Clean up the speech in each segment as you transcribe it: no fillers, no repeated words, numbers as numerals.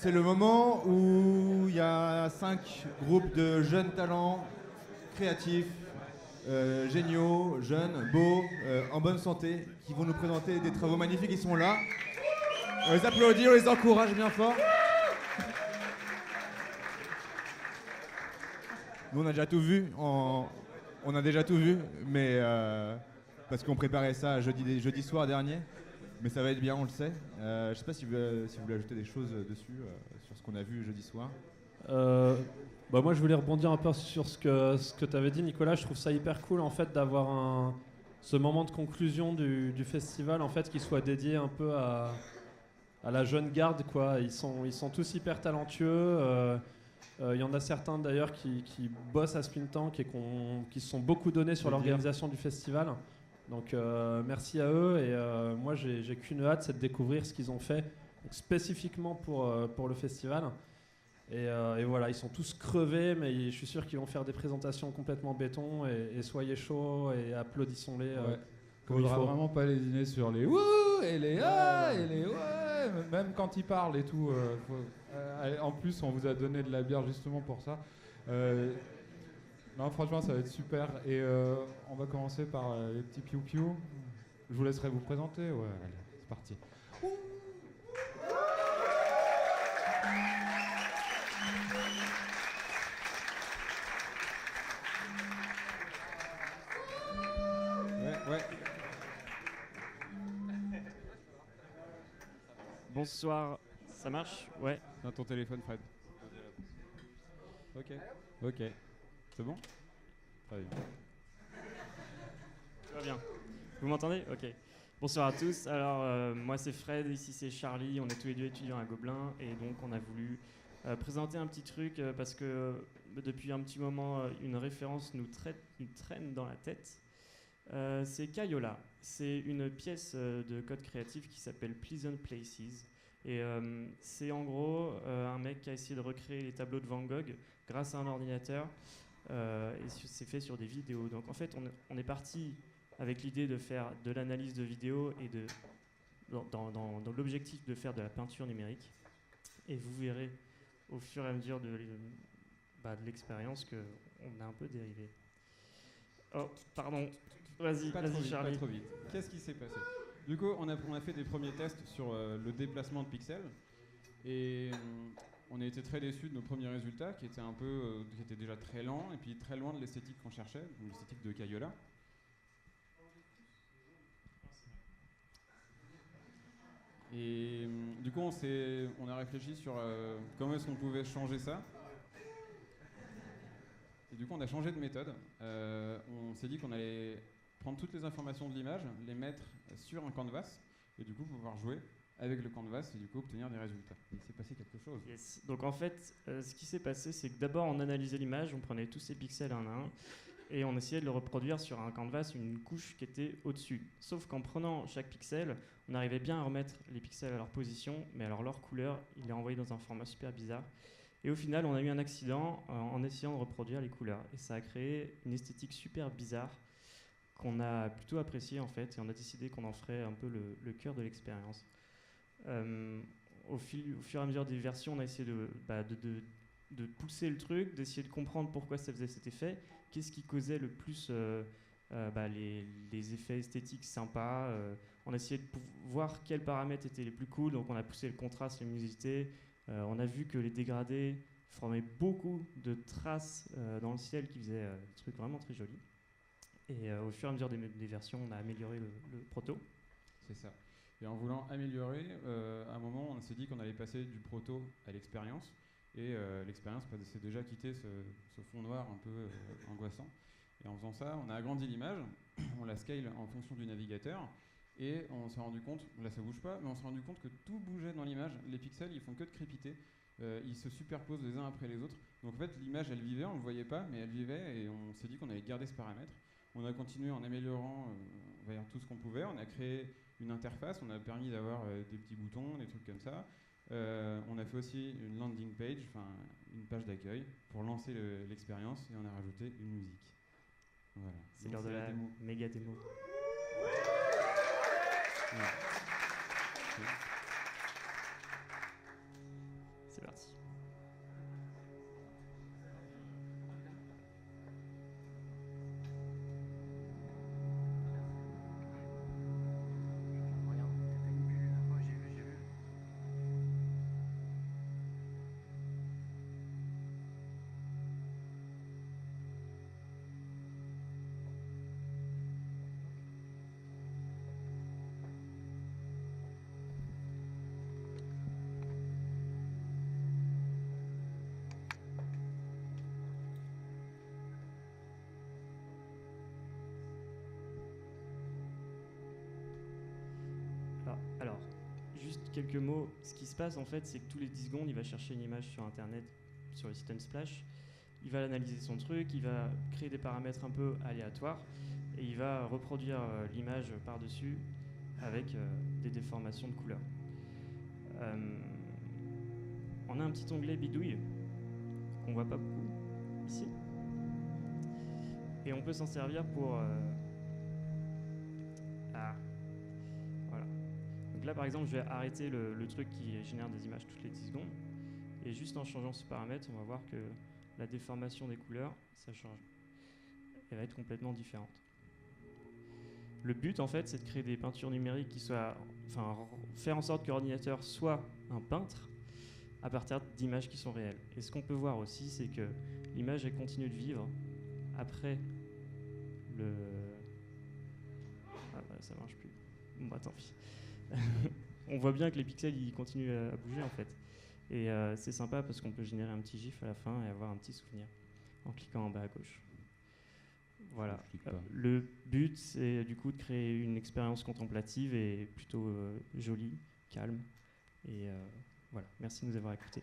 c'est le moment où il y a 5 groupes de jeunes talents, créatifs, géniaux, jeunes, beaux, en bonne santé, qui vont nous présenter des travaux magnifiques. Ils sont là. On les applaudit, on les encourage bien fort. Nous, on a déjà tout vu. On a déjà tout vu, mais parce qu'on préparait ça jeudi soir dernier. Mais ça va être bien, on le sait. Je sais pas si vous voulez ajouter des choses dessus, sur ce qu'on a vu jeudi soir. Moi, je voulais rebondir un peu sur ce que tu avais dit, Nicolas. Je trouve ça hyper cool, en fait, d'avoir ce moment de conclusion du festival, en fait, qui soit dédié un peu à la jeune garde, quoi. Ils sont tous hyper talentueux. Il y en a certains, d'ailleurs, qui bossent à Spin Tank et qui se sont beaucoup donnés sur l'organisation du festival. Donc, merci à eux. Et moi, j'ai qu'une hâte, c'est de découvrir ce qu'ils ont fait, donc, spécifiquement pour le festival. Et voilà, ils sont tous crevés, mais je suis sûr qu'ils vont faire des présentations complètement béton. Et soyez chauds et applaudissons-les. Faudra vraiment pas lésiner sur les wouh et les ah et les ouais, même quand ils parlent et tout. En plus, on vous a donné de la bière justement pour ça. Non, franchement, ça va être super. Et on va commencer par les petits piou-piou. Je vous laisserai vous présenter. Ouais, allez, c'est parti. Ouais. Bonsoir, ça marche? Ouais. Dans ton téléphone, Fred. Ok. C'est bon? Très bien. Tout va bien. Vous m'entendez? Ok. Bonsoir à tous. Alors, moi c'est Fred, ici c'est Charlie. On est tous les deux étudiants à Gobelin et donc on a voulu présenter un petit truc parce que depuis un petit moment, une référence nous traîne dans la tête. C'est Kayola. C'est une pièce de code créatif qui s'appelle Pleasant Places. Et c'est en gros un mec qui a essayé de recréer les tableaux de Van Gogh grâce à un ordinateur. Et c'est fait sur des vidéos. Donc en fait, on est parti avec l'idée de faire de l'analyse de vidéos et dans l'objectif de faire de la peinture numérique. Et vous verrez au fur et à mesure de l'expérience qu'on a un peu dérivé. Oh, pardon. Vas-y, Charlie. Pas trop vite. Qu'est-ce qui s'est passé? Du coup, on a fait des premiers tests sur le déplacement de pixels. Et on a été très déçus de nos premiers résultats, qui étaient déjà très lents, et puis très loin de l'esthétique qu'on cherchait, donc l'esthétique de Kayola. Et du coup, on a réfléchi sur comment est-ce qu'on pouvait changer ça. Et du coup, on a changé de méthode. On s'est dit qu'on allait prendre toutes les informations de l'image, les mettre sur un canvas, et du coup pouvoir jouer avec le canvas et du coup obtenir des résultats. Il s'est passé quelque chose. Yes. Donc en fait, ce qui s'est passé, c'est que d'abord on analysait l'image, on prenait tous ces pixels un à un, et on essayait de le reproduire sur un canvas, une couche qui était au-dessus. Sauf qu'en prenant chaque pixel, on arrivait bien à remettre les pixels à leur position, mais alors leur couleur, il est envoyé dans un format super bizarre. Et au final, on a eu un accident en essayant de reproduire les couleurs. Et ça a créé une esthétique super bizarre qu'on a plutôt appréciée en fait, et on a décidé qu'on en ferait un peu le cœur de l'expérience. Au fur et à mesure des versions, on a essayé de pousser le truc, d'essayer de comprendre pourquoi ça faisait cet effet, qu'est-ce qui causait le plus les effets esthétiques sympas. On a essayé de voir quels paramètres étaient les plus cool, donc on a poussé le contraste, la luminosité. On a vu que les dégradés formaient beaucoup de traces dans le ciel qui faisaient des trucs vraiment très jolis. Et au fur et à mesure des versions, on a amélioré le proto. C'est ça. Et en voulant améliorer, à un moment, on s'est dit qu'on allait passer du proto à l'expérience. Et l'expérience s'est déjà quitté ce fond noir un peu angoissant. Et en faisant ça, on a agrandi l'image, on la scale en fonction du navigateur. Et on s'est rendu compte, là ça bouge pas, mais on s'est rendu compte que tout bougeait dans l'image. Les pixels, ils font que de crépiter. Ils se superposent les uns après les autres. Donc en fait, l'image, elle vivait, on ne le voyait pas, mais elle vivait. Et on s'est dit qu'on allait garder ce paramètre. On a continué en améliorant tout ce qu'on pouvait. On a créé une interface, on a permis d'avoir des petits boutons, des trucs comme ça. On a fait aussi une landing page, enfin une page d'accueil pour lancer l'expérience et on a rajouté une musique. Voilà. C'est l'heure de la méga démo. C'est parti. Alors, juste quelques mots. Ce qui se passe en fait, c'est que tous les 10 secondes, il va chercher une image sur Internet, sur le site Unsplash. Il va analyser son truc, il va créer des paramètres un peu aléatoires et il va reproduire l'image par-dessus avec des déformations de couleurs. On a un petit onglet bidouille qu'on voit pas beaucoup ici. Et on peut s'en servir pour... voilà. Donc là, par exemple, je vais arrêter le truc qui génère des images toutes les 10 secondes. Et juste en changeant ce paramètre, on va voir que la déformation des couleurs, ça change. Elle va être complètement différente. Le but, en fait, c'est de créer des peintures numériques qui soient... Enfin, faire en sorte que l'ordinateur soit un peintre à partir d'images qui sont réelles. Et ce qu'on peut voir aussi, c'est que l'image, elle continue de vivre après le... Ah bah, ça marche plus. Bon bah tant pis. On voit bien que les pixels, ils continuent à bouger, en fait. Et c'est sympa parce qu'on peut générer un petit gif à la fin et avoir un petit souvenir en cliquant en bas à gauche. Voilà. Le but, c'est du coup de créer une expérience contemplative et plutôt jolie, calme. Et voilà. Merci de nous avoir écoutés.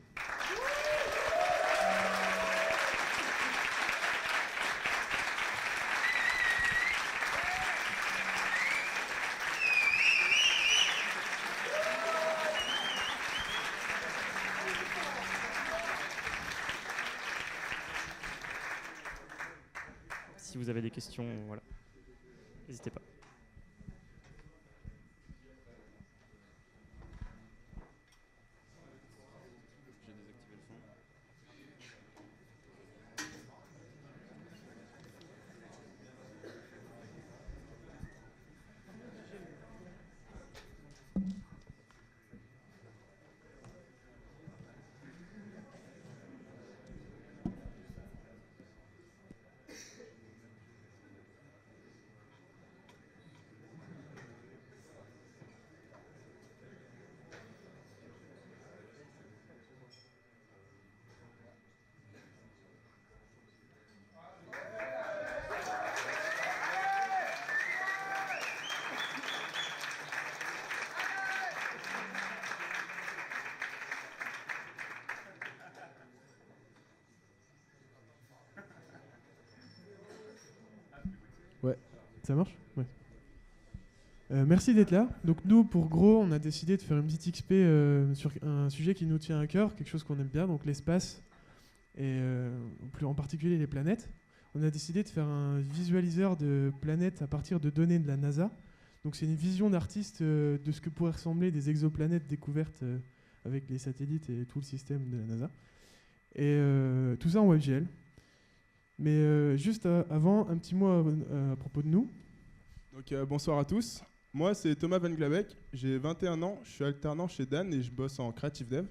Si vous avez des questions, voilà, n'hésitez pas. J'ai désactivé le son. Ouais, ça marche? Ouais. Merci d'être là. Donc nous, pour Gros, on a décidé de faire une petite XP sur un sujet qui nous tient à cœur, quelque chose qu'on aime bien, donc l'espace, et plus en particulier les planètes. On a décidé de faire un visualiseur de planètes à partir de données de la NASA. Donc c'est une vision d'artiste de ce que pourraient ressembler des exoplanètes découvertes avec les satellites et tout le système de la NASA. Et tout ça en WebGL. Mais juste avant, un petit mot à propos de nous. Donc, bonsoir à tous. Moi, c'est Thomas Van Glabeck. J'ai 21 ans. Je suis alternant chez Dan et je bosse en Creative Dev.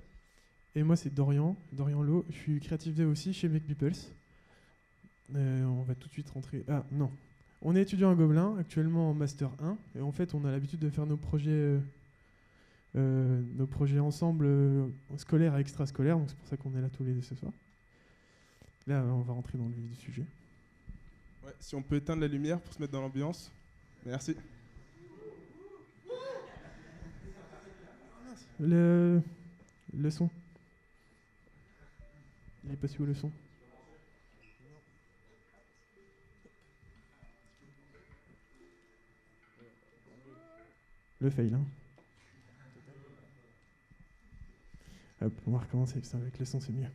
Et moi, c'est Dorian Lowe. Je suis Creative Dev aussi chez Make Peoples. On va tout de suite rentrer. Ah, non. On est étudiant à Gobelin, actuellement en Master 1. Et en fait, on a l'habitude de faire nos projets ensemble, scolaires et extrascolaires. Donc, c'est pour ça qu'on est là tous les deux ce soir. Là, on va rentrer dans le vif du sujet. Ouais, si on peut éteindre la lumière pour se mettre dans l'ambiance. Merci. Le son. Il est passé où le son? Le fail, hein. Hop, on va recommencer, putain, avec le son c'est mieux.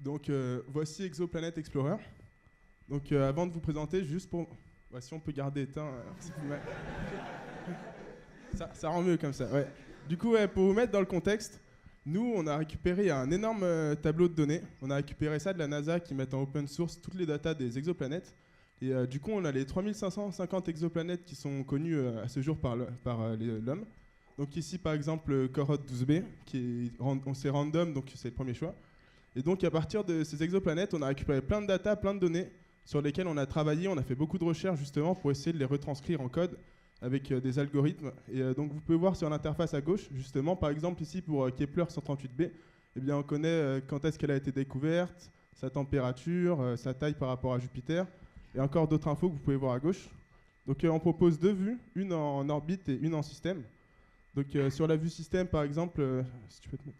Donc voici Exoplanet Explorer. Donc avant de vous présenter, juste pour... Ouais, si on peut garder éteint, c'est plus mal. ça rend mieux comme ça, ouais. Du coup, pour vous mettre dans le contexte, nous, on a récupéré un énorme tableau de données. On a récupéré ça de la NASA qui met en open source toutes les datas des exoplanètes. Et du coup, on a les 3550 exoplanètes qui sont connues à ce jour par l'homme. Donc ici, par exemple, Korot 12b, c'est random, donc c'est le premier choix. Et donc, à partir de ces exoplanètes, on a récupéré plein de data, plein de données sur lesquelles on a travaillé. On a fait beaucoup de recherches, justement, pour essayer de les retranscrire en code avec des algorithmes. Et donc, vous pouvez voir sur l'interface à gauche, justement, par exemple, ici, pour Kepler 138b, eh bien, on connaît quand est-ce qu'elle a été découverte, sa température, sa taille par rapport à Jupiter, et encore d'autres infos que vous pouvez voir à gauche. Donc, on propose deux vues, une en orbite et une en système. Donc sur la vue système, par exemple, si tu peux te mettre,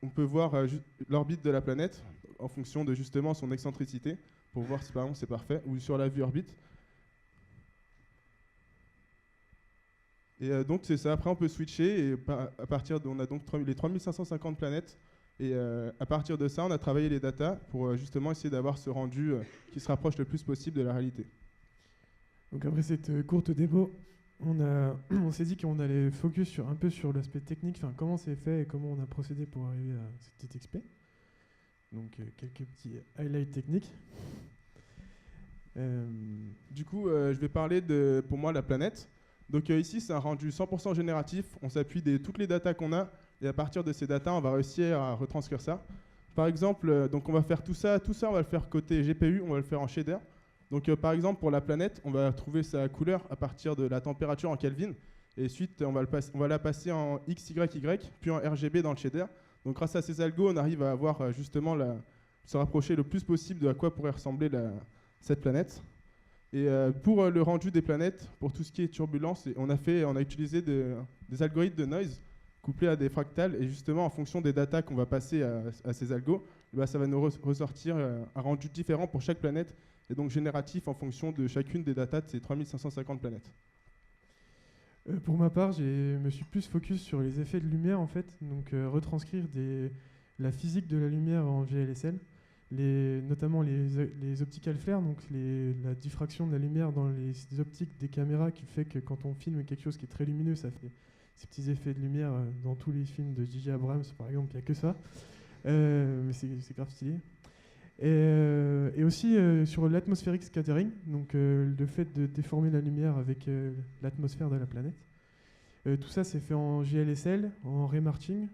on peut voir l'orbite de la planète en fonction de justement son excentricité pour voir si par exemple c'est parfait, ou sur la vue orbite. Et donc c'est ça. Après on peut switcher et à partir on a donc les 3550 planètes et à partir de ça on a travaillé les datas pour justement essayer d'avoir ce rendu qui se rapproche le plus possible de la réalité. Donc après cette courte démo, on s'est dit qu'on allait focus un peu sur l'aspect technique, enfin comment c'est fait et comment on a procédé pour arriver à cette petite XP. Donc quelques petits highlights techniques. Du coup, je vais parler de, pour moi, la planète. Donc ici, c'est un rendu 100% génératif. On s'appuie de toutes les datas qu'on a et à partir de ces datas, on va réussir à retranscrire ça. Par exemple, donc on va faire tout ça, on va le faire côté GPU, on va le faire en shader. Donc par exemple pour la planète, on va trouver sa couleur à partir de la température en Kelvin et ensuite on va la passer en XYY puis en RGB dans le shader. Donc grâce à ces algos, on arrive à avoir justement se rapprocher le plus possible de à quoi pourrait ressembler cette planète. Et pour le rendu des planètes, pour tout ce qui est turbulence, on a utilisé des algorithmes de noise couplés à des fractales et justement en fonction des datas qu'on va passer à ces algos, ça va nous ressortir un rendu différent pour chaque planète et donc génératif en fonction de chacune des datas de ces 3550 planètes. Pour ma part, je me suis plus focus sur les effets de lumière en fait, donc retranscrire la physique de la lumière en VLSL, notamment les optical flares, donc la diffraction de la lumière dans les optiques des caméras qui fait que quand on filme quelque chose qui est très lumineux, ça fait ces petits effets de lumière dans tous les films de J.J. Abrams par exemple, il n'y a que ça, mais c'est grave stylé. Et aussi sur l'atmosphérique scattering, donc le fait de déformer la lumière avec l'atmosphère de la planète. Tout ça c'est fait en GLSL, en remarching,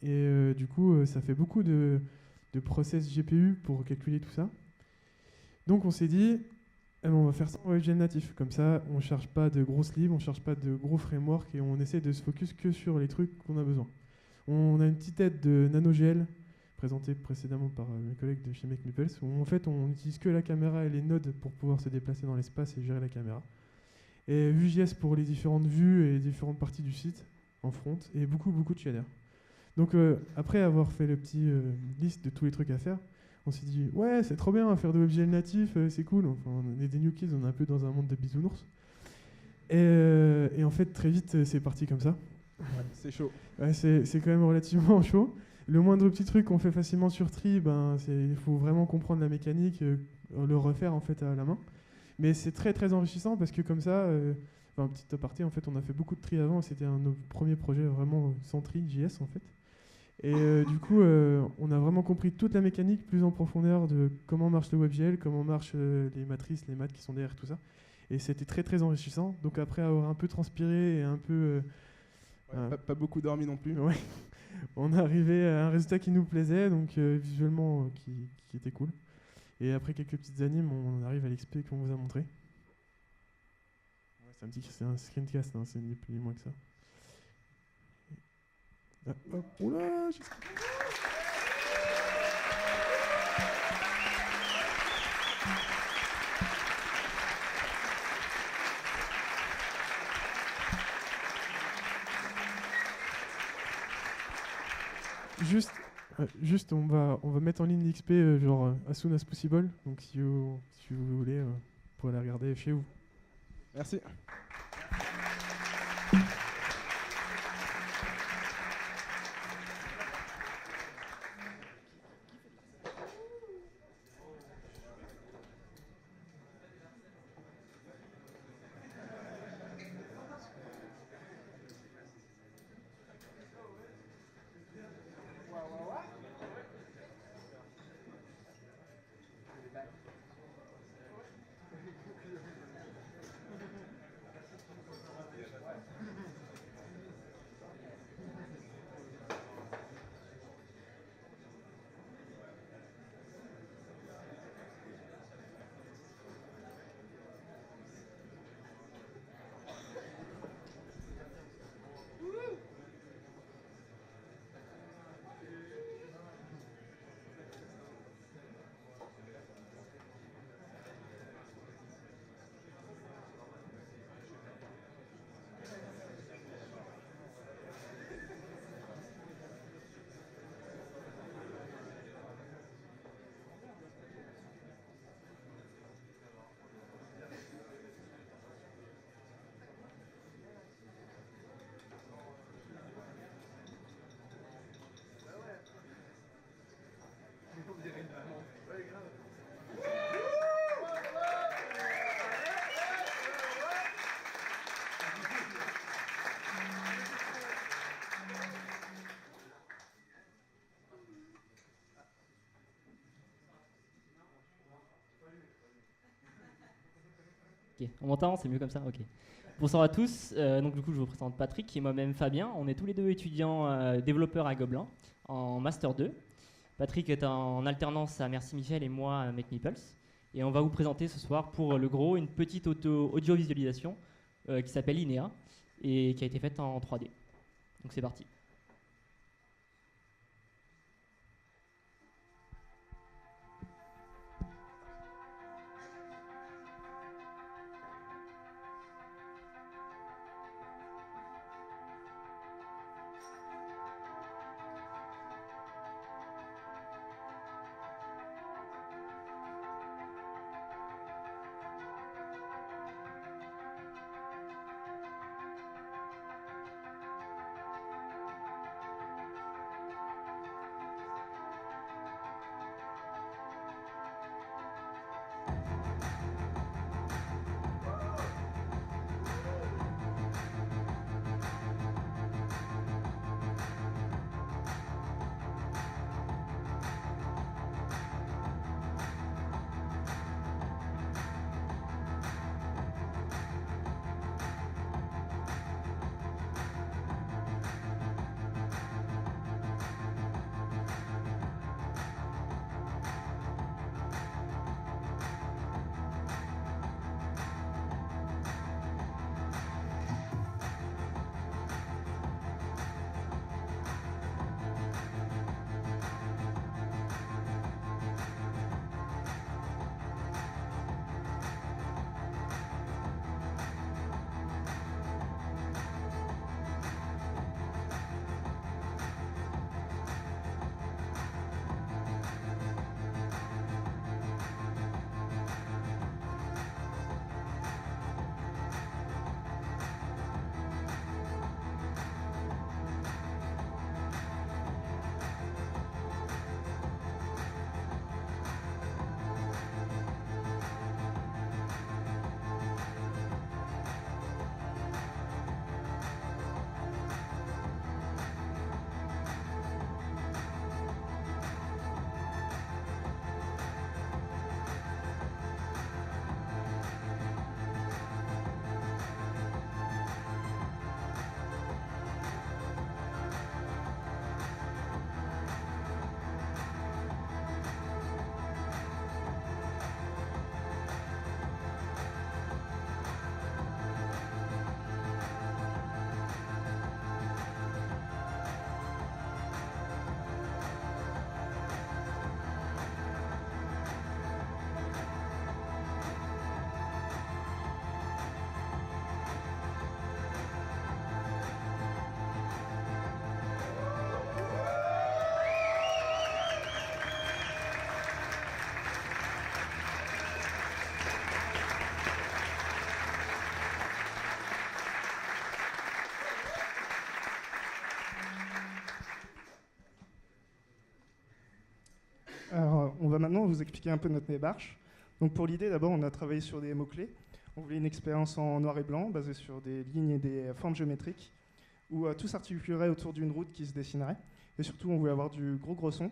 et du coup ça fait beaucoup de process GPU pour calculer tout ça. Donc on s'est dit, on va faire ça en WebGL natif, comme ça on ne cherche pas de grosses libs, on ne cherche pas de gros frameworks et on essaie de se focus que sur les trucs qu'on a besoin. On a une petite aide de NanoGL présenté précédemment par mes collègues de chez MakeMeeples, où en fait on n'utilise que la caméra et les nodes pour pouvoir se déplacer dans l'espace et gérer la caméra. Et Vue.js pour les différentes vues et les différentes parties du site en front, et beaucoup de shaders. Donc après avoir fait le petit liste de tous les trucs à faire, on s'est dit ouais c'est trop bien à faire de WebGL natif, c'est cool, enfin, on est des new kids, on est un peu dans un monde de bisounours. Et en fait très vite c'est parti comme ça. Ouais, c'est chaud. Ouais, c'est quand même relativement chaud. Le moindre petit truc qu'on fait facilement sur Tree, il faut vraiment comprendre la mécanique, le refaire en fait à la main. Mais c'est très très enrichissant parce que comme ça, un petit aparté, en fait, on a fait beaucoup de Tree avant. C'était un de nos premiers projets vraiment sans Tree JS en fait. Et du coup, on a vraiment compris toute la mécanique plus en profondeur de comment marche le WebGL, comment marchent les matrices, les maths qui sont derrière tout ça. Et c'était très très enrichissant. Donc après avoir un peu transpiré et un peu pas beaucoup dormi non plus. Ouais. On est arrivé à un résultat qui nous plaisait, donc visuellement qui était cool. Et après quelques petites animes, on arrive à l'XP qu'on vous a montré. Ouais, c'est un screencast, hein, c'est ni plus ni moins que ça. Ah, hop, oula, Juste, on va mettre en ligne l'XP genre as soon as possible. Donc si vous voulez, vous pourrez la regarder chez vous. Merci. Ok, on m'entend, c'est mieux comme ça. Ok. Bonsoir à tous. Donc du coup, je vous présente Patrick et moi-même Fabien. On est tous les deux étudiants développeurs à Gobelin en Master 2. Patrick est en alternance à Merci Michel et moi à Make Meeples. Et on va vous présenter ce soir pour le gros une petite audiovisualisation qui s'appelle Inéa et qui a été faite en 3D. Donc c'est parti. Alors, on va maintenant vous expliquer un peu notre démarche. Donc, pour l'idée, d'abord, on a travaillé sur des mots-clés. On voulait une expérience en noir et blanc, basée sur des lignes et des formes géométriques, où tout s'articulerait autour d'une route qui se dessinerait. Et surtout, on voulait avoir du gros son.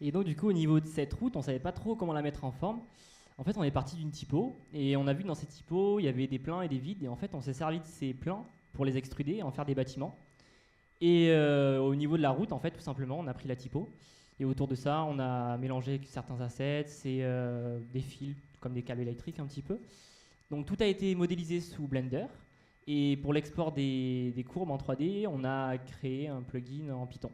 Et donc du coup, au niveau de cette route, on savait pas trop comment la mettre en forme. En fait, on est parti d'une typo, et on a vu que dans ces typos, il y avait des pleins et des vides, et en fait, on s'est servi de ces pleins pour les extruder et en faire des bâtiments. Et au niveau de la route, en fait, tout simplement, on a pris la typo, et autour de ça, on a mélangé certains assets, et des fils, comme des câbles électriques un petit peu. Donc tout a été modélisé sous Blender, et pour l'export des courbes en 3D, on a créé un plugin en Python.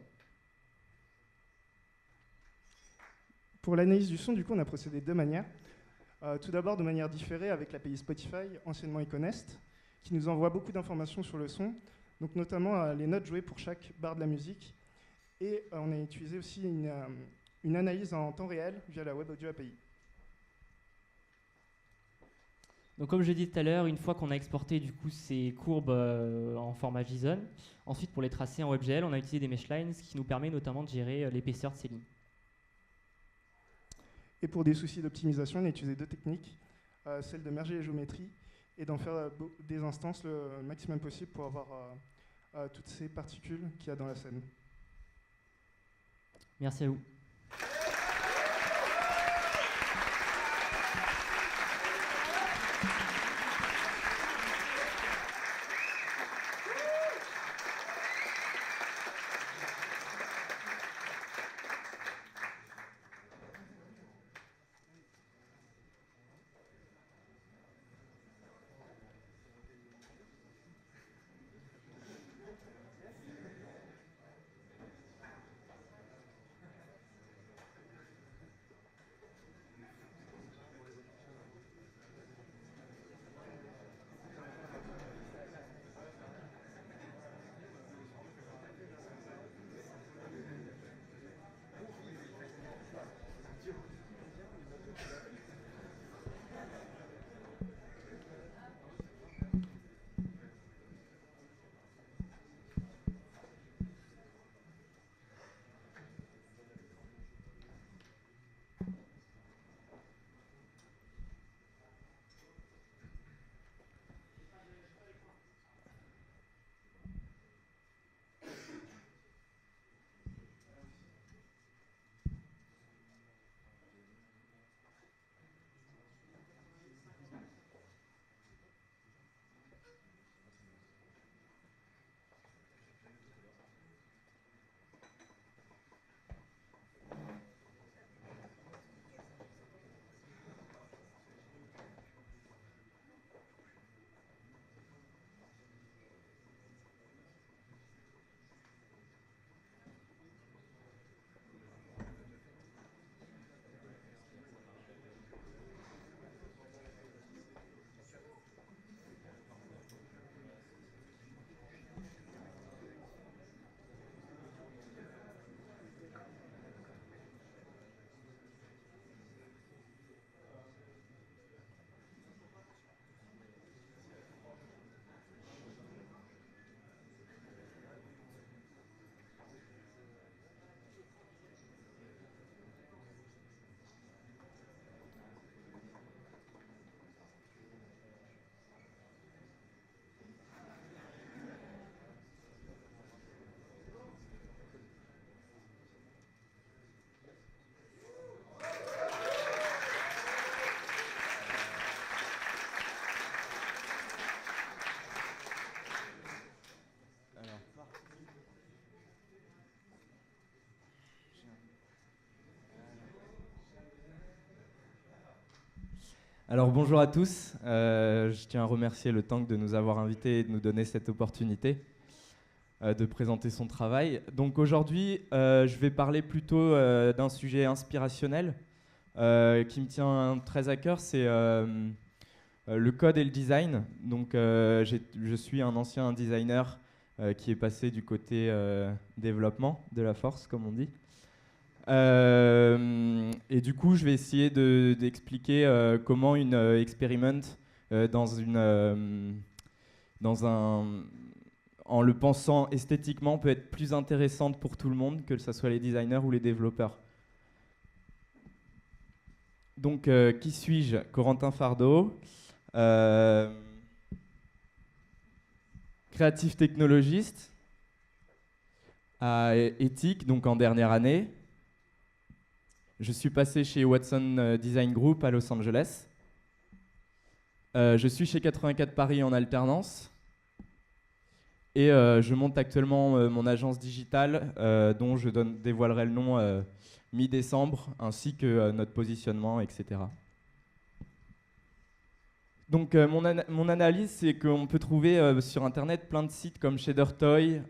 Pour l'analyse du son, du coup, on a procédé de deux manières. Tout d'abord, de manière différée avec l'API Spotify, anciennement Econest, qui nous envoie beaucoup d'informations sur le son, donc notamment les notes jouées pour chaque barre de la musique. Et on a utilisé aussi une analyse en temps réel via la Web Audio API. Donc comme je l'ai dit tout à l'heure, une fois qu'on a exporté du coup ces courbes en format JSON, ensuite pour les tracer en WebGL, on a utilisé des meshlines, ce qui nous permet notamment de gérer l'épaisseur de ces lignes. Et pour des soucis d'optimisation, on a utilisé deux techniques, celle de merger les géométries et d'en faire des instances le maximum possible pour avoir toutes ces particules qu'il y a dans la scène. Merci à vous. Alors bonjour à tous, je tiens à remercier le Tank de nous avoir invités et de nous donner cette opportunité de présenter son travail. Donc aujourd'hui, je vais parler plutôt d'un sujet inspirationnel qui me tient très à cœur, c'est le code et le design. Donc je suis un ancien designer qui est passé du côté développement de la force, comme on dit. Et du coup, je vais essayer d'expliquer comment une experiment en le pensant esthétiquement peut être plus intéressante pour tout le monde, que ce soit les designers ou les développeurs. Donc, qui suis-je? Corentin Fardeau, créatif technologiste à Ethic, donc en dernière année. Je suis passé chez Watson Design Group à Los Angeles. Je suis chez 84 Paris en alternance. Et je monte actuellement mon agence digitale dont je dévoilerai le nom mi-décembre, ainsi que notre positionnement, etc. Donc mon analyse, c'est qu'on peut trouver sur Internet plein de sites comme ShaderToy,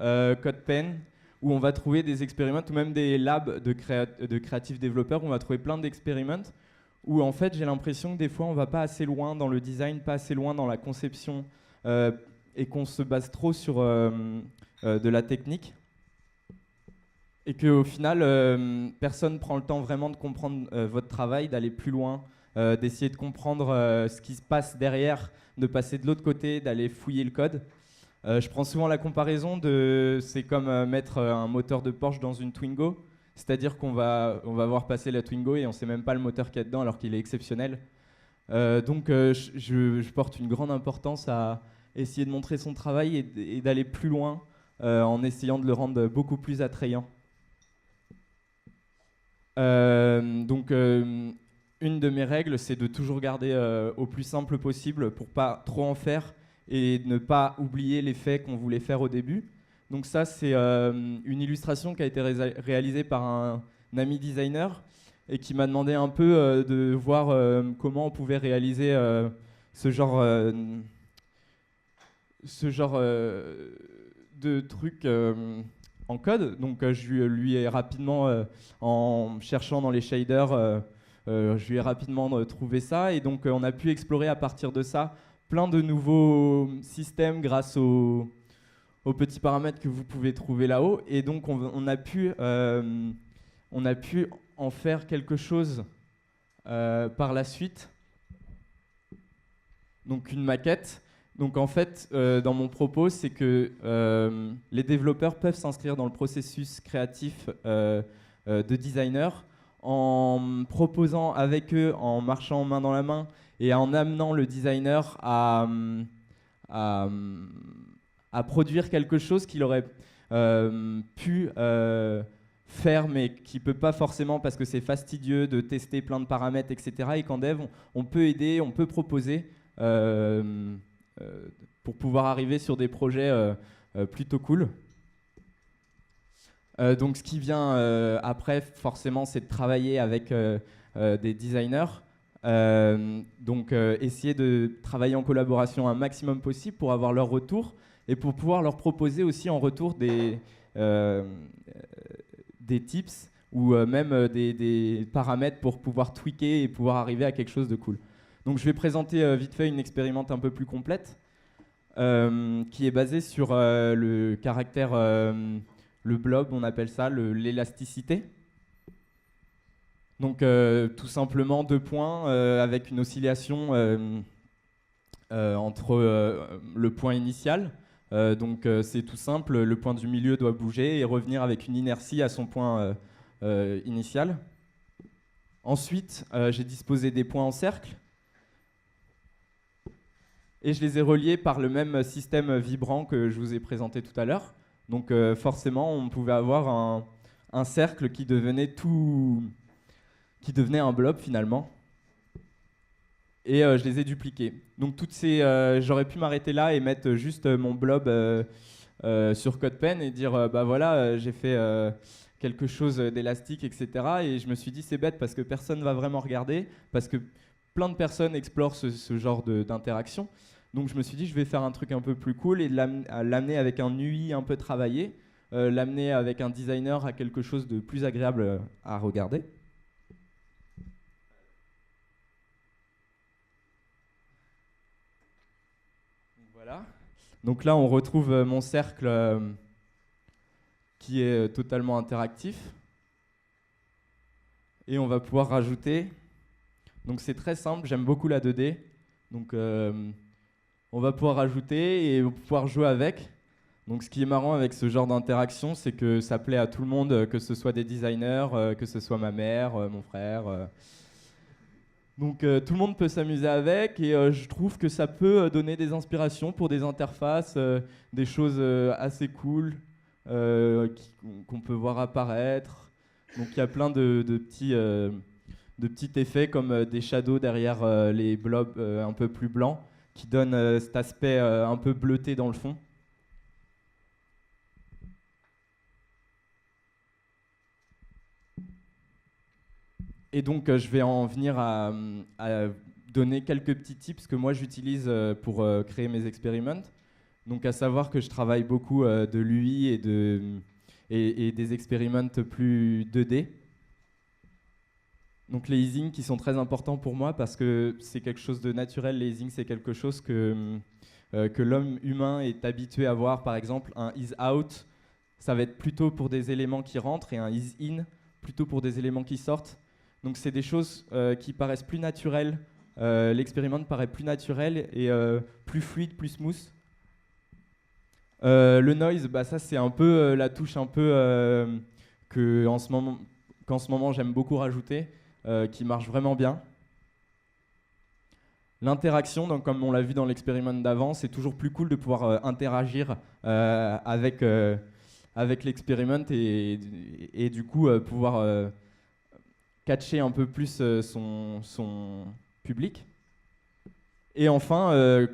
CodePen, où on va trouver des expériments ou même des labs de créatifs développeurs où on va trouver plein d'expériments où en fait j'ai l'impression que des fois on va pas assez loin dans le design, pas assez loin dans la conception et qu'on se base trop sur de la technique et qu'au final personne prend le temps vraiment de comprendre votre travail, d'aller plus loin, d'essayer de comprendre ce qui se passe derrière, de passer de l'autre côté, d'aller fouiller le code. Je prends souvent la comparaison c'est comme mettre un moteur de Porsche dans une Twingo, c'est-à-dire qu'on va voir passer la Twingo et on ne sait même pas le moteur qu'il y a dedans alors qu'il est exceptionnel. Donc je porte une grande importance à essayer de montrer son travail et d'aller plus loin en essayant de le rendre beaucoup plus attrayant. Donc une de mes règles, c'est de toujours garder au plus simple possible pour pas trop en faire et ne pas oublier les faits qu'on voulait faire au début. Donc ça, c'est une illustration qui a été réalisée par un ami designer et qui m'a demandé un peu de voir comment on pouvait réaliser ce genre de truc en code. Donc je lui ai rapidement, en cherchant dans les shaders, je lui ai rapidement trouvé ça. Et donc on a pu explorer à partir de ça plein de nouveaux systèmes grâce aux petits paramètres que vous pouvez trouver là-haut. Et donc, on a pu en faire quelque chose par la suite. Donc, une maquette. Donc, en fait, dans mon propos, c'est que les développeurs peuvent s'inscrire dans le processus créatif de designer en proposant avec eux, en marchant main dans la main, et en amenant le designer à produire quelque chose qu'il aurait pu faire, mais qui ne peut pas forcément parce que c'est fastidieux de tester plein de paramètres, etc. Et qu'en dev, on peut aider, on peut proposer pour pouvoir arriver sur des projets plutôt cool. Donc ce qui vient après, forcément, c'est de travailler avec des designers. Donc essayer de travailler en collaboration un maximum possible pour avoir leur retour et pour pouvoir leur proposer aussi en retour des tips ou même des paramètres pour pouvoir tweaker et pouvoir arriver à quelque chose de cool. Donc je vais présenter vite fait une expérimente un peu plus complète qui est basée sur le caractère, le blob, on appelle ça l'élasticité. Donc tout simplement 2 points avec une oscillation entre le point initial. Donc c'est tout simple, le point du milieu doit bouger et revenir avec une inertie à son point initial. Ensuite, j'ai disposé des points en cercle et je les ai reliés par le même système vibrant que je vous ai présenté tout à l'heure. Donc forcément, on pouvait avoir un cercle qui devenait un blob finalement. Et je les ai dupliqués. Donc j'aurais pu m'arrêter là et mettre juste mon blob sur CodePen et dire bah voilà, j'ai fait quelque chose d'élastique, etc. Et je me suis dit c'est bête parce que personne va vraiment regarder, parce que plein de personnes explorent ce genre d'interaction. Donc je me suis dit, je vais faire un truc un peu plus cool et l'amener avec un UI un peu travaillé, l'amener avec un designer à quelque chose de plus agréable à regarder. Voilà. Donc là, on retrouve mon cercle qui est totalement interactif. Et on va pouvoir rajouter. Donc c'est très simple, j'aime beaucoup la 2D. Donc on va pouvoir rajouter et pouvoir jouer avec. Donc ce qui est marrant avec ce genre d'interaction, c'est que ça plaît à tout le monde, que ce soit des designers, que ce soit ma mère, mon frère. Donc tout le monde peut s'amuser avec et je trouve que ça peut donner des inspirations pour des interfaces, des choses assez cool qu'on peut voir apparaître. Donc il y a plein de petits effets comme des shadows derrière les blobs un peu plus blancs qui donnent cet aspect un peu bleuté dans le fond. Et donc, je vais en venir à donner quelques petits tips que moi j'utilise pour créer mes expériments. Donc, à savoir que je travaille beaucoup de l'UI et des expériments plus 2D. Donc, les easing qui sont très importants pour moi parce que c'est quelque chose de naturel. Les easing, c'est quelque chose que l'homme humain est habitué à voir. Par exemple, un is out, ça va être plutôt pour des éléments qui rentrent et un is in, plutôt pour des éléments qui sortent. Donc c'est des choses qui paraissent plus naturelles. L'expériment paraît plus naturel et plus fluide, plus smooth. Le noise, bah ça c'est un peu la touche un peu qu'en ce moment j'aime beaucoup rajouter, qui marche vraiment bien. L'interaction, donc comme on l'a vu dans l'expériment d'avant, c'est toujours plus cool de pouvoir interagir avec l'expériment et du coup pouvoir catcher un peu plus son public. Et enfin,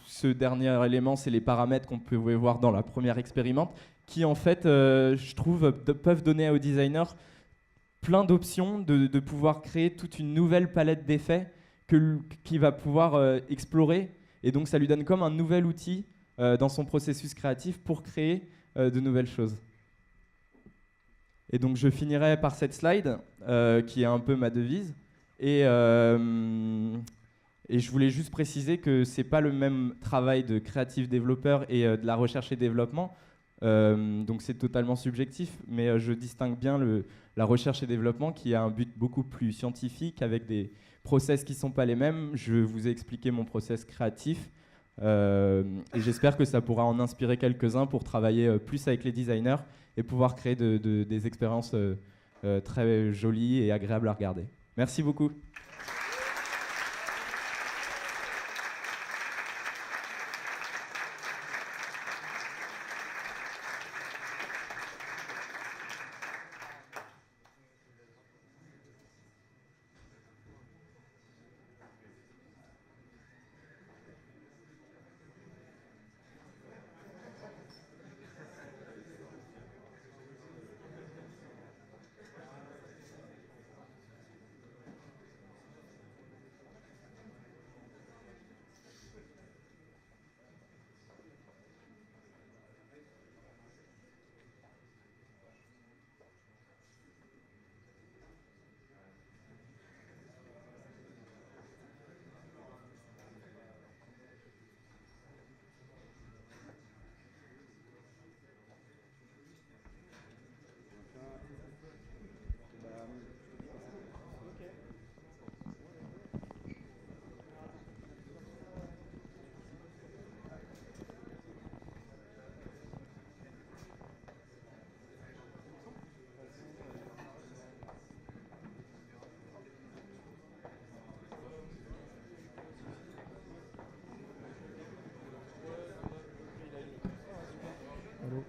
ce dernier élément, c'est les paramètres qu'on pouvait voir dans la première expérimente, qui en fait, je trouve, peuvent donner aux designers plein d'options de pouvoir créer toute une nouvelle palette d'effets qu'il va pouvoir explorer. Et donc, ça lui donne comme un nouvel outil dans son processus créatif pour créer de nouvelles choses. Et donc je finirai par cette slide qui est un peu ma devise. Et je voulais juste préciser que ce n'est pas le même travail de creative développeur et de la recherche et développement. Donc c'est totalement subjectif, mais je distingue bien la recherche et développement qui a un but beaucoup plus scientifique avec des process qui ne sont pas les mêmes. Je vous ai expliqué mon process créatif. Et j'espère que ça pourra en inspirer quelques-uns pour travailler plus avec les designers et pouvoir créer des expériences très jolies et agréables à regarder. Merci beaucoup.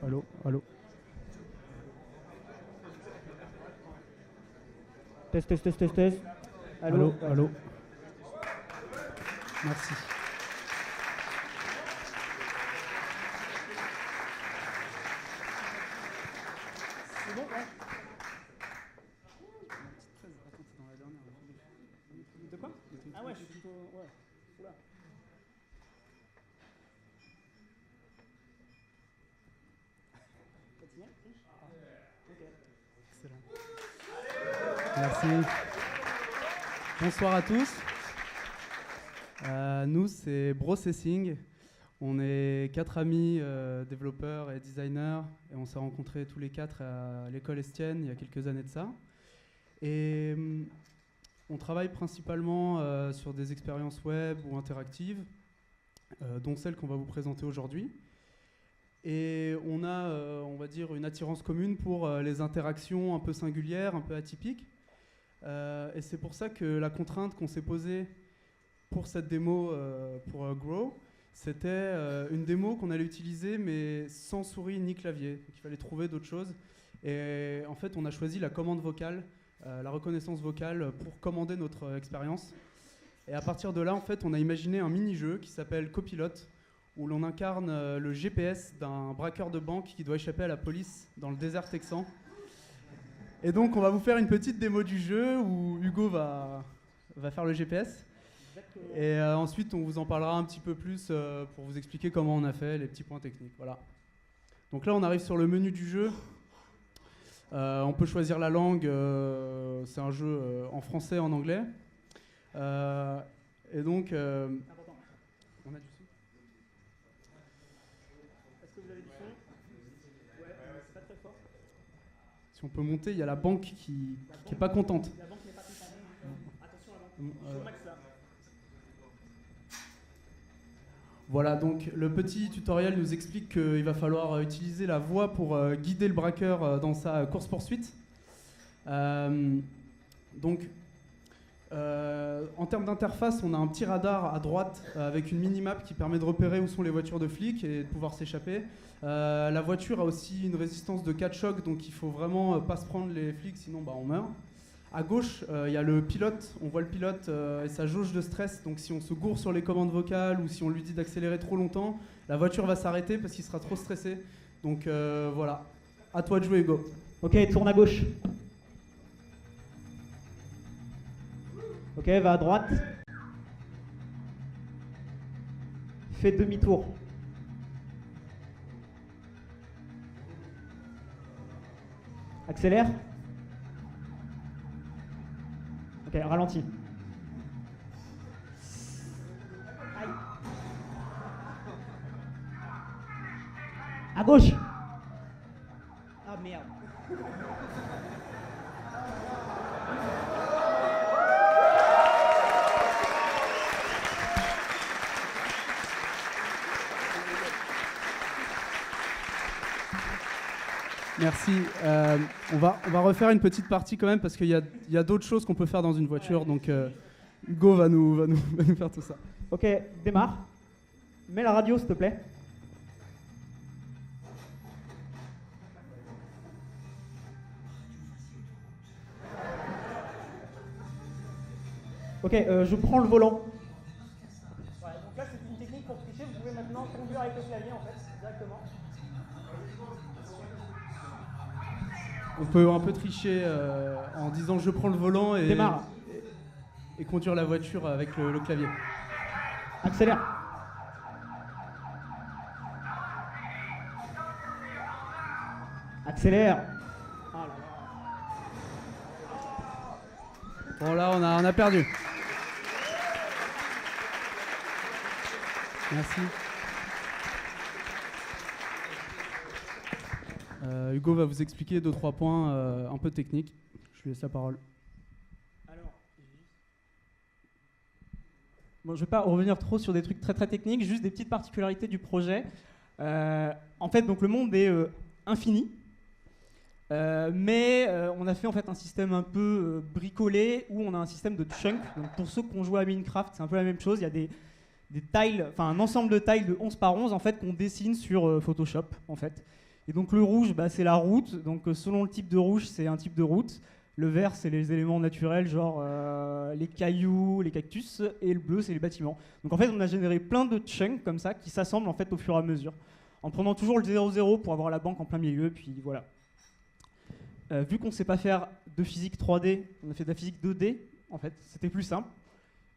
Allô, allô. Test. Allô. Allô. Merci. C'est bon, ouais. De quoi ? Merci. Bonsoir à tous. Nous, c'est Processing. On est 4 amis développeurs et designers et on s'est rencontrés tous les 4 à l'école Estienne il y a quelques années de ça. Et on travaille principalement sur des expériences web ou interactives, dont celle qu'on va vous présenter aujourd'hui. Et on a, on va dire, une attirance commune pour les interactions un peu singulières, un peu atypiques. Et c'est pour ça que la contrainte qu'on s'est posée pour cette démo pour Grow, c'était une démo qu'on allait utiliser mais sans souris ni clavier. Donc il fallait trouver d'autres choses. Et en fait, on a choisi la commande vocale, la reconnaissance vocale pour commander notre expérience. Et à partir de là, en fait, on a imaginé un mini-jeu qui s'appelle Copilot, où l'on incarne le GPS d'un braqueur de banque qui doit échapper à la police dans le désert texan. Et donc, on va vous faire une petite démo du jeu où Hugo va faire le GPS. Et ensuite, on vous en parlera un petit peu plus pour vous expliquer comment on a fait, les petits points techniques. Voilà. Donc là, on arrive sur le menu du jeu. On peut choisir la langue. C'est un jeu en français et en anglais. Et donc, on a du son. Est-ce que vous avez du son? Ouais, c'est pas très fort. Si on peut monter, il y a la banque qui est pas contente. La banque n'est pas contente. Attention à la banque. Je suis au max là. Voilà, donc le petit tutoriel nous explique qu'il va falloir utiliser la voix pour guider le braqueur dans sa course-poursuite. Donc, en termes d'interface, on a un petit radar à droite avec une minimap qui permet de repérer où sont les voitures de flics et de pouvoir s'échapper. La voiture a aussi une résistance de 4 chocs, donc il faut vraiment pas se prendre les flics, sinon on meurt. À gauche, il y a le pilote, on voit le pilote et sa jauge de stress, donc si on se gourre sur les commandes vocales ou si on lui dit d'accélérer trop longtemps, la voiture va s'arrêter parce qu'il sera trop stressé. Donc voilà, à toi de jouer Hugo. Ok, tourne à gauche. Ok, va à droite. Fais demi-tour. Accélère. Ok, ralentis. Aïe. À gauche. Ah merde. Merci. On va refaire une petite partie quand même parce qu'il y a d'autres choses qu'on peut faire dans une voiture. Donc Hugo va nous faire tout ça. Ok, démarre. Mets la radio s'il te plaît. Ok, je prends le volant. Ouais, donc là c'est une technique pour tricher. Vous pouvez maintenant conduire avec le clavier en fait, directement. On peut un peu tricher en disant je prends le volant et conduire la voiture avec le clavier. Accélère. Accélère. Oh là là. Bon là on a perdu. Merci. Hugo va vous expliquer 2-3 points un peu techniques. Je lui laisse la parole. Alors, bon, je ne vais pas revenir trop sur des trucs très très techniques, juste des petites particularités du projet. En fait, donc le monde est infini, mais on a fait en fait un système un peu bricolé où on a un système de chunk. Donc pour ceux qui ont joué à Minecraft, c'est un peu la même chose. Il y a des tiles, enfin un ensemble de tiles de 11 par 11 en fait qu'on dessine sur Photoshop en fait. Et donc le rouge, bah, c'est la route. Donc selon le type de rouge, c'est un type de route. Le vert, c'est les éléments naturels, genre les cailloux, les cactus. Et le bleu, c'est les bâtiments. Donc en fait, on a généré plein de chunks comme ça qui s'assemblent en fait au fur et à mesure, en prenant toujours le 0,0 pour avoir la banque en plein milieu. Puis voilà. Vu qu'on ne sait pas faire de physique 3D, on a fait de la physique 2D. En fait, c'était plus simple.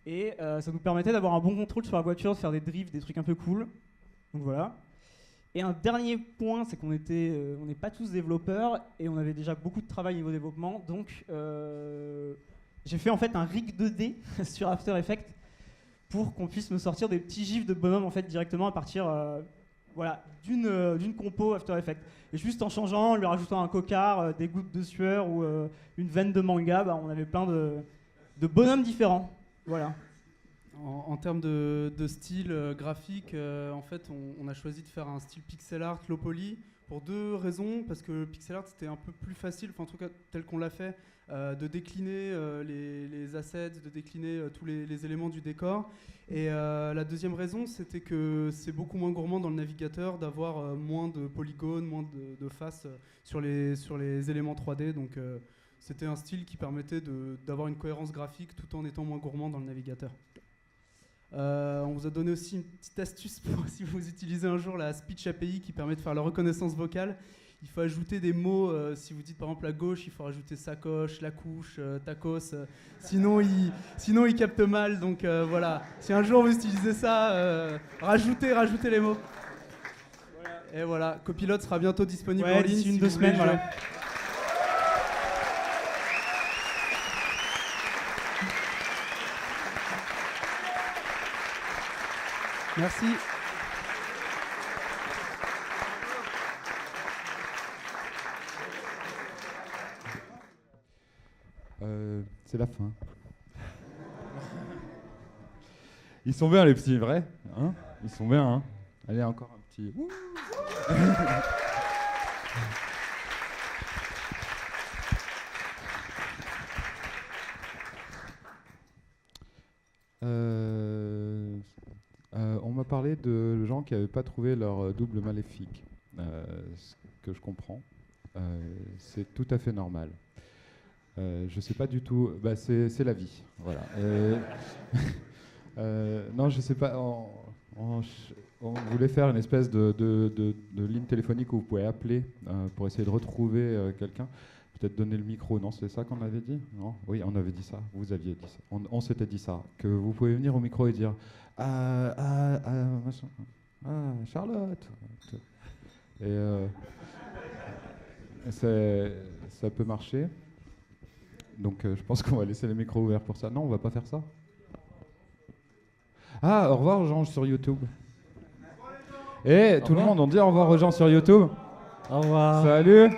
Et ça nous permettait d'avoir un bon contrôle sur la voiture, de faire des drifts, des trucs un peu cool. Donc voilà. Et un dernier point, c'est qu'on on n'est pas tous développeurs et on avait déjà beaucoup de travail niveau développement. Donc, j'ai fait en fait un rig 2D sur After Effects pour qu'on puisse me sortir des petits gifs de bonhomme en fait directement à partir d'une compo After Effects. Et juste en changeant, en lui rajoutant un cocard, des gouttes de sueur ou une veine de manga, on avait plein de bonhommes différents. Voilà. En termes de style graphique, en fait, on a choisi de faire un style pixel art low poly pour deux raisons. Parce que le pixel art, c'était un peu plus facile, en tout cas tel qu'on l'a fait, de décliner les assets, de décliner tous les éléments du décor. Et la deuxième raison, c'était que c'est beaucoup moins gourmand dans le navigateur d'avoir moins de polygones, moins de faces sur les éléments 3D. Donc c'était un style qui permettait d'avoir une cohérence graphique tout en étant moins gourmand dans le navigateur. On vous a donné aussi une petite astuce pour si vous utilisez un jour la Speech API qui permet de faire la reconnaissance vocale. Il faut ajouter des mots, si vous dites par exemple à gauche, il faut rajouter sacoche, la couche, tacos, sinon il capte mal, donc voilà. Si un jour vous utilisez ça, rajoutez les mots. Voilà. Et voilà, Copilot sera bientôt disponible en ligne. D'ici si 2 semaines, voilà. Merci. C'est la fin. Ils sont bien les petits, vrai hein? Ils sont bien, hein? Allez, encore un petit... On m'a parlé de gens qui n'avaient pas trouvé leur double maléfique. Ce que je comprends. C'est tout à fait normal. Je sais pas du tout. Bah, c'est la vie. Voilà. Non, je sais pas. On voulait faire une espèce de ligne téléphonique où vous pouvez appeler pour essayer de retrouver quelqu'un. Peut-être donner le micro. Non, c'est ça qu'on avait dit? Non? Oui, on avait dit ça. Vous aviez dit ça. On s'était dit ça. Que vous pouvez venir au micro et dire Charlotte. Et ça peut marcher. Donc je pense qu'on va laisser les micros ouverts pour ça. Non, on va pas faire ça. Ah, au revoir aux gens sur YouTube. Et tout le monde, on dit au revoir aux gens sur YouTube. Au revoir. Salut.